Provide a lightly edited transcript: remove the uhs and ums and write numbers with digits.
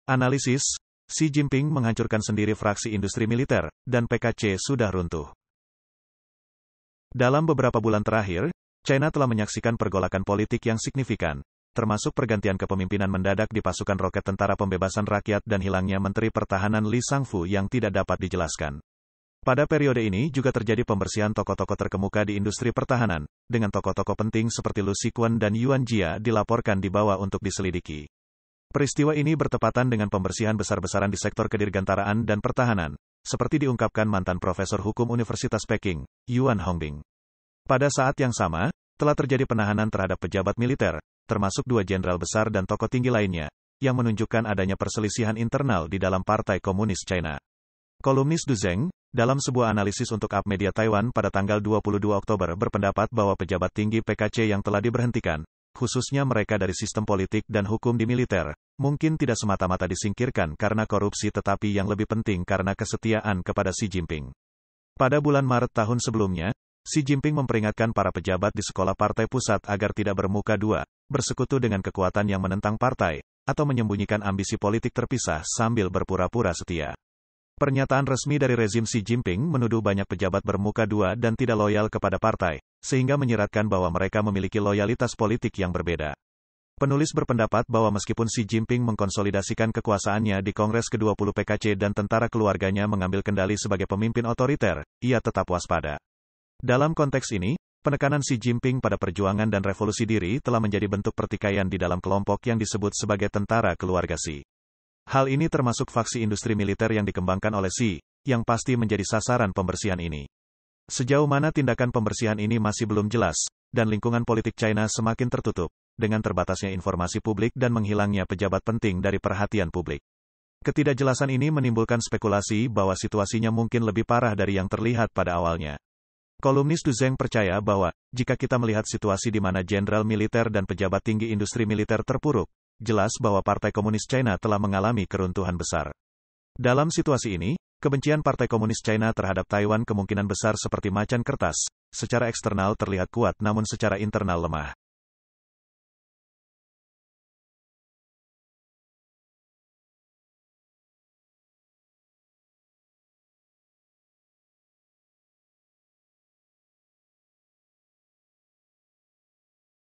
Analisis, Xi Jinping menghancurkan sendiri fraksi industri militer, dan PKC sudah runtuh. Dalam beberapa bulan terakhir, China telah menyaksikan pergolakan politik yang signifikan, termasuk pergantian kepemimpinan mendadak di pasukan roket Tentara Pembebasan Rakyat dan hilangnya Menteri Pertahanan Li Shangfu yang tidak dapat dijelaskan. Pada periode ini juga terjadi pembersihan tokoh-tokoh terkemuka di industri pertahanan, dengan tokoh-tokoh penting seperti Lu Shiquan dan Yuan Jia dilaporkan dibawa untuk diselidiki. Peristiwa ini bertepatan dengan pembersihan besar-besaran di sektor kedirgantaraan dan pertahanan, seperti diungkapkan mantan Profesor Hukum Universitas Peking, Yuan Hongbing. Pada saat yang sama, telah terjadi penahanan terhadap pejabat militer, termasuk 2 jenderal besar dan tokoh tinggi lainnya, yang menunjukkan adanya perselisihan internal di dalam Partai Komunis China. Kolumnis Du Zeng, dalam sebuah analisis untuk Up Media Taiwan pada tanggal 22 Oktober berpendapat bahwa pejabat tinggi PKC yang telah diberhentikan, khususnya mereka dari sistem politik dan hukum di militer, mungkin tidak semata-mata disingkirkan karena korupsi tetapi yang lebih penting karena kesetiaan kepada Xi Jinping. Pada bulan Maret tahun sebelumnya, Xi Jinping memperingatkan para pejabat di sekolah partai pusat agar tidak bermuka dua, bersekutu dengan kekuatan yang menentang partai, atau menyembunyikan ambisi politik terpisah sambil berpura-pura setia. Pernyataan resmi dari rezim Xi Jinping menuduh banyak pejabat bermuka dua dan tidak loyal kepada partai, sehingga menyiratkan bahwa mereka memiliki loyalitas politik yang berbeda. Penulis berpendapat bahwa meskipun Xi Jinping mengkonsolidasikan kekuasaannya di Kongres ke-20 PKC dan tentara keluarganya mengambil kendali sebagai pemimpin otoriter, ia tetap waspada. Dalam konteks ini, penekanan Xi Jinping pada perjuangan dan revolusi diri telah menjadi bentuk pertikaian di dalam kelompok yang disebut sebagai tentara keluarga Xi. Hal ini termasuk faksi industri militer yang dikembangkan oleh Xi, yang pasti menjadi sasaran pembersihan ini. Sejauh mana tindakan pembersihan ini masih belum jelas, dan lingkungan politik China semakin tertutup, dengan terbatasnya informasi publik dan menghilangnya pejabat penting dari perhatian publik. Ketidakjelasan ini menimbulkan spekulasi bahwa situasinya mungkin lebih parah dari yang terlihat pada awalnya. Kolumnis Du Zeng percaya bahwa, jika kita melihat situasi di mana jenderal militer dan pejabat tinggi industri militer terpuruk, jelas bahwa Partai Komunis China telah mengalami keruntuhan besar. Dalam situasi ini, kebencian Partai Komunis China terhadap Taiwan kemungkinan besar seperti macan kertas, secara eksternal terlihat kuat namun secara internal lemah.